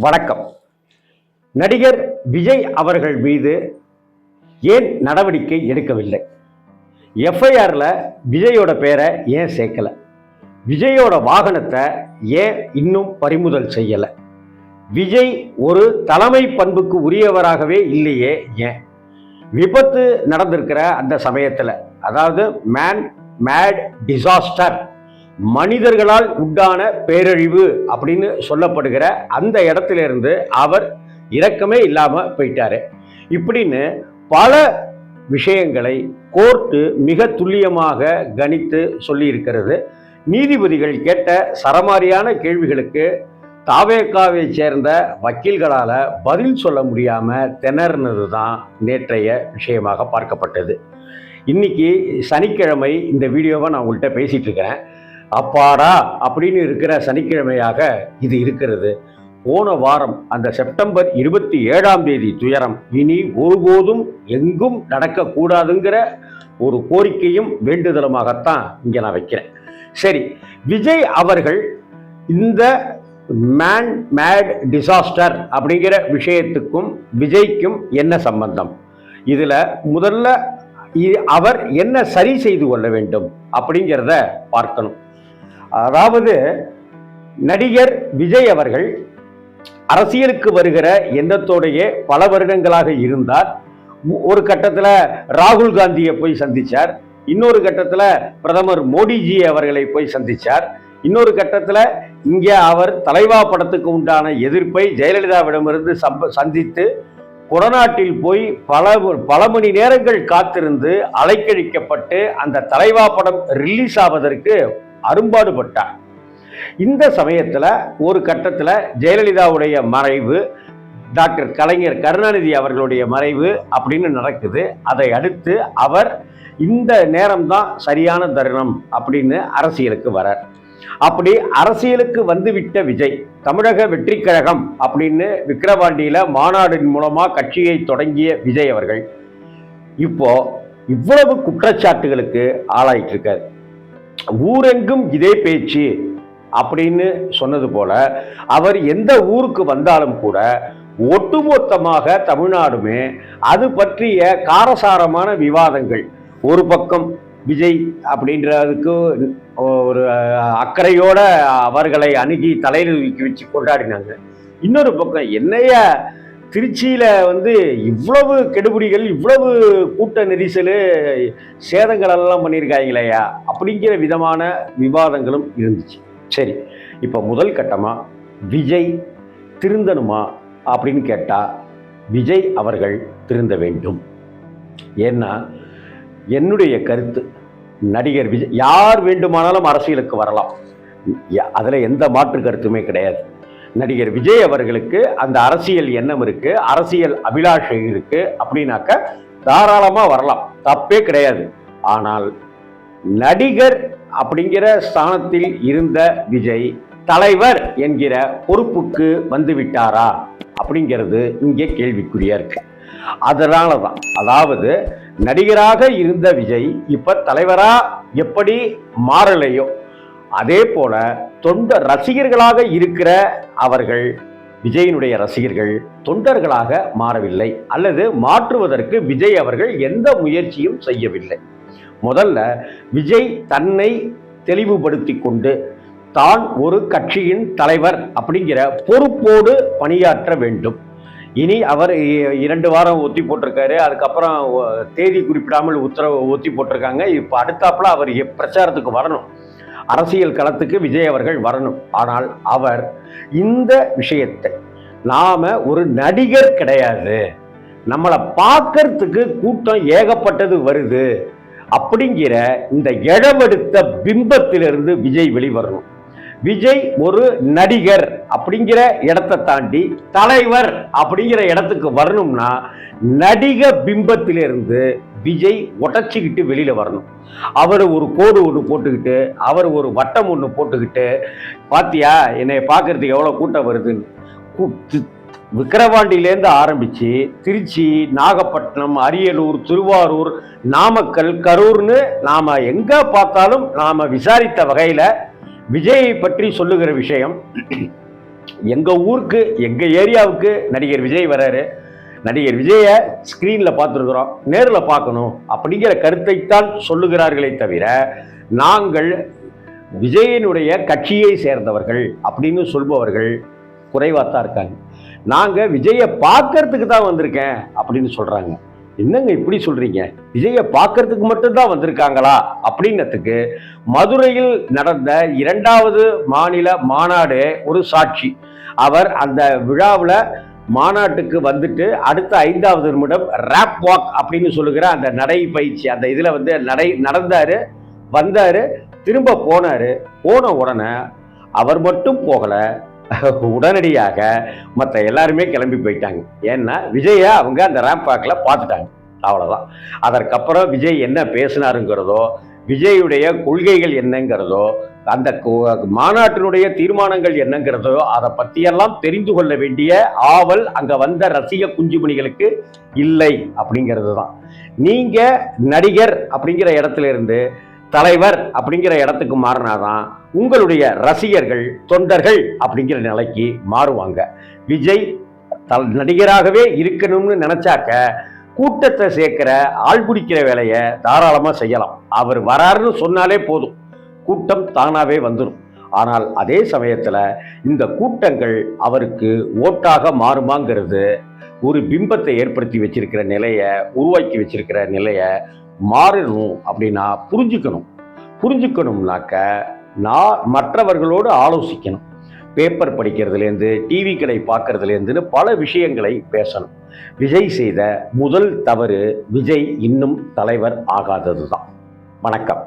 வணக்கம். நடிகர் விஜய் அவர்கள் மீது ஏன் நடவடிக்கை எடுக்கவில்லை? எஃப்ஐஆர்ல விஜயோட பேரை ஏன் சேர்க்கல? விஜயோட வாகனத்தை ஏன் இன்னும் பறிமுதல் செய்யல? விஜய் ஒரு தலைமை பண்புக்கு உரியவராகவே இல்லையே ஏன்? விபத்து நடந்திருக்கிற அந்த சமயத்தில், அதாவது மேட் டிசாஸ்டர், மனிதர்களால் உண்டான பேரழிவு அப்படின்னு சொல்லப்படுகிற அந்த இடத்திலிருந்து அவர் இரக்கமே இல்லாம போயிட்டாரு. இப்படின்னு பல விஷயங்களை கோர்ட்டு மிக துல்லியமாக கணித்து சொல்லி இருக்கிறது. நீதிபதிகள் கேட்ட சரமாரியான கேள்விகளுக்கு தாவேகாவை சேர்ந்த வக்கீல்களால பதில் சொல்ல முடியாம திணறினது தான் நேற்றைய விஷயமாக பார்க்கப்பட்டது. இன்னைக்கு சனிக்கிழமை இந்த வீடியோவை நான் உங்கள்கிட்ட பேசிட்டு இருக்கிறேன். அப்பாடா அப்படின்னு இருக்கிற சனிக்கிழமையாக இது இருக்கிறது. போன வாரம் அந்த செப்டம்பர் 27 துயரம் இனி ஒருபோதும் எங்கும் நடக்கக்கூடாதுங்கிற ஒரு கோரிக்கையும் வேண்டுதலுமாகத்தான் இங்கே நான் வைக்கிறேன். சரி, விஜய் அவர்கள் இந்த மேட் டிசாஸ்டர் அப்படிங்கிற விஷயத்துக்கும் விஜய்க்கும் என்ன சம்பந்தம்? இதில் முதல்ல அவர் என்ன சரி செய்து கொள்ள வேண்டும் அப்படிங்கிறத பார்க்கணும். அதாவது நடிகர் விஜய் அவர்கள் அரசியலுக்கு வருகிற எண்ணத்தோடையே பல வருடங்களாக இருந்தார். ஒரு கட்டத்தில் ராகுல் காந்தியை போய் சந்திச்சார், இன்னொரு கட்டத்தில் பிரதமர் மோடிஜி அவர்களை போய் சந்திச்சார், இன்னொரு கட்டத்தில் இங்கே அவர் தலைவா படத்துக்கு உண்டான எதிர்ப்பை ஜெயலலிதாவிடமிருந்து சந்தித்து கொடநாட்டில் போய் பல மணி நேரங்கள் காத்திருந்து அலைக்கழிக்கப்பட்டு அந்த தலைவா படம் ரிலீஸ் ஆவதற்கு அரும்பாடுபட்டார். இந்த சமயத்தில் ஒரு கட்டத்தில் ஜெயலலிதாவுடைய மறைவு, டாக்டர் கலைஞர் கருணாநிதி அவர்களுடைய மறைவு அப்படின்னு நடக்குது. அதை அடுத்து அவர் இந்த நேரம்தான் சரியான தருணம் அப்படின்னு அரசியலுக்கு வரார். அப்படி அரசியலுக்கு வந்துவிட்ட விஜய் தமிழக வெற்றி கழகம் அப்படின்னு விக்கிரவாண்டியில மாநாடின் மூலமா கட்சியை தொடங்கிய விஜய் அவர்கள் இப்போ இவ்வளவு குற்றச்சாட்டுகளுக்கு ஆளாயிட்டு இருக்காரு. ஊரெங்கும் இதே பேச்சு அப்படின்னு சொன்னது போல அவர் எந்த ஊருக்கு வந்தாலும் கூட ஒட்டுமொத்தமாக தமிழ்நாடுமே அது பற்றிய காரசாரமான விவாதங்கள். ஒரு பக்கம் விஜய் அப்படின்றதுக்கு ஒரு அக்கறையோட அவர்களை அணுகி தலையில் வச்சு கொண்டாடினாங்க. இன்னொரு பக்கம் என்னைய திருச்சியில இவ்வளவு கெடுபிடிகள், இவ்வளவு கூட்ட நெரிசல், சேதங்கள் எல்லாம் பண்ணியிருக்காங்களேயா அப்படிங்கிற விதமான விவாதங்களும் இருந்துச்சு. சரி, இப்போ முதல் கட்டமா விஜய் திருந்தணுமா அப்படின்னு கேட்டா விஜய் அவர்கள் திருந்த வேண்டும். ஏன்னா என்னுடைய கருத்து, நடிகர் விஜய் யார் வேண்டுமானாலும் அரசியலுக்கு வரலாம், அதுல எந்த மாற்று கருத்துமே கிடையாது. நடிகர் விஜய் அவர்களுக்கு அந்த அரசியல் எண்ணம் இருக்கு, அரசியல் அபிலாஷை இருக்கு அப்படின்னாக்க தாராளமா வரலாம், தப்பே கிடையாது. ஆனால் நடிகர் அப்படிங்கிற ஸ்தானத்தில் இருந்த விஜய் தலைவர் என்கிற பொறுப்புக்கு வந்துவிட்டாரா அப்படிங்கிறது இங்கே கேள்விக்குறியா இருக்கு. அதனாலதான், அதாவது நடிகராக இருந்த விஜய் இப்ப தலைவரா எப்படி மாறலையோ அதே போல தொண்டர் ரசிகர்களாக இருக்கிற அவர்கள், விஜயினுடைய ரசிகர்கள் தொண்டர்களாக மாறவில்லை, அல்லது மாற்றுவதற்கு விஜய் அவர்கள் எந்த முயற்சியும் செய்யவில்லை. முதல்ல விஜய் தன்னை தெளிவுபடுத்தி கொண்டு தான் ஒரு கட்சியின் தலைவர் அப்படிங்கிற பொறுப்போடு பணியாற்ற வேண்டும். இனி அவர் 2 வாரம் ஒத்தி போட்டிருக்காரு, அதுக்கப்புறம் தேதி குறிப்பிடாமல் உத்தரவு ஒத்தி போட்டிருக்காங்க. இப்போ அடுத்தாப்புல அவர் பிரச்சாரத்துக்கு வரணும், அரசியல் களத்துக்கு விஜய் அவர்கள் வரணும். ஆனால் அவர் இந்த விஷயத்தை, நாம ஒரு நடிகர் கிடையாது, நம்மளை பார்க்கறதுக்கு கூட்டம் ஏகப்பட்டது வருது அப்படிங்கிற இந்த இழவெடுத்த பிம்பத்திலிருந்து விஜய் வெளிவரணும். விஜய் ஒரு நடிகர் அப்படிங்கிற இடத்தை தாண்டி தலைவர் அப்படிங்கிற இடத்துக்கு வரணும்னா நடிக பிம்பத்திலிருந்து விஜய் உடச்சிக்கிட்டு வெளியில வரணும். அவர் ஒரு கோடு ஒன்று போட்டுக்கிட்டு, அவர் ஒரு வட்டம் ஒன்று போட்டுக்கிட்டு, பாத்தியா என்னை பார்க்கறதுக்கு எவ்வளவு கூட்டம் வருதுன்னு விக்கிரவாண்டியிலேருந்து ஆரம்பிச்சு திருச்சி, நாகப்பட்டினம், அரியலூர், திருவாரூர், நாமக்கல், கரூர்னு நாம எங்க பார்த்தாலும் நாம விசாரித்த வகையில விஜயை பற்றி சொல்லுகிற விஷயம் எங்கள் ஊருக்கு, எங்கள் ஏரியாவுக்கு நடிகர் விஜய் வராரு. நடிகர் விஜயை ஸ்க்ரீனில் பார்த்துருக்குறோம், நேரில் பார்க்கணும் அப்படிங்கிற கருத்தைத்தான் சொல்லுகிறார்களே தவிர, நாங்கள் விஜயனுடைய கட்சியை சேர்ந்தவர்கள் அப்படின்னு சொல்பவர்கள் குறைவாக தான் இருக்காங்க. நாங்கள் விஜயை பார்க்கறதுக்கு தான் வந்திருக்கேன் அப்படின்னு சொல்கிறாங்க. என்னங்க இப்படி சொல்கிறீங்க? விஜயை பார்க்கறதுக்கு மட்டும்தான் வந்திருக்காங்களா அப்படின்னதுக்கு மதுரையில் நடந்த 2வது மாநில மாநாடு ஒரு சாட்சி. அவர் அந்த விழாவில் மாநாட்டுக்கு வந்துட்டு அடுத்த 5வது நிமிடம் ரேப் வாக் அப்படின்னு சொல்லுகிற அந்த நடை பயிற்சி, அந்த இதில் வந்து நடந்தார், வந்தார், திரும்ப போனார். போன உடனே அவர் மட்டும் போகலை, உடனடியாக மற்ற எல்லாருமே கிளம்பி போயிட்டாங்க. ஏன்னா விஜயை அவங்க அந்த ரேம்ப் வாக்கில் பார்த்துட்டாங்க, அவ்வளோதான். அதற்கப்புறம் விஜய் என்ன பேசினாருங்கிறதோ, விஜயுடைய கொள்கைகள் என்னங்கிறதோ, அந்த மாநாட்டினுடைய தீர்மானங்கள் என்னங்கிறதோ அதை பற்றியெல்லாம் தெரிந்து கொள்ள வேண்டிய ஆவல் அங்கே வந்த ரசிக குஞ்சுமணிகளுக்கு இல்லை அப்படிங்கிறது தான். நீங்கள் நடிகர் அப்படிங்கிற இடத்துல இருந்து தலைவர் அப்படிங்கிற இடத்துக்கு மாறினாதான் உங்களுடைய ரசிகர்கள், தொண்டர்கள் அப்படிங்கிற நிலைக்கு மாறுவாங்க. விஜய் நடிகராகவே இருக்கணும்னு நினைச்சாக்க கூட்டத்தை சேர்க்கிற, ஆள் பிடிக்கிற வேலையை தாராளமாக செய்யலாம். அவர் வராருன்னு சொன்னாலே போதும், கூட்டம் தானாகவே வந்துடும். ஆனால் அதே சமயத்தில் இந்த கூட்டங்கள் அவருக்கு ஓட்டாக மாறுமாங்கிறது ஒரு பிம்பத்தை ஏற்படுத்தி வச்சிருக்கிற நிலையை, உருவாக்கி வச்சிருக்கிற நிலையை மாறணும் அப்படின்னா புரிஞ்சுக்கணும்னாக்க நான் மற்றவர்களோடு ஆலோசிக்கணும். பேப்பர் படிக்கிறதுலேருந்து, டிவி கடை பார்க்கறதுலேருந்துன்னு பல விஷயங்களை பேசணும். விஜய் செய்த முதல் தவறு விஜய் இன்னும் தலைவர் ஆகாதது தான். வணக்கம்.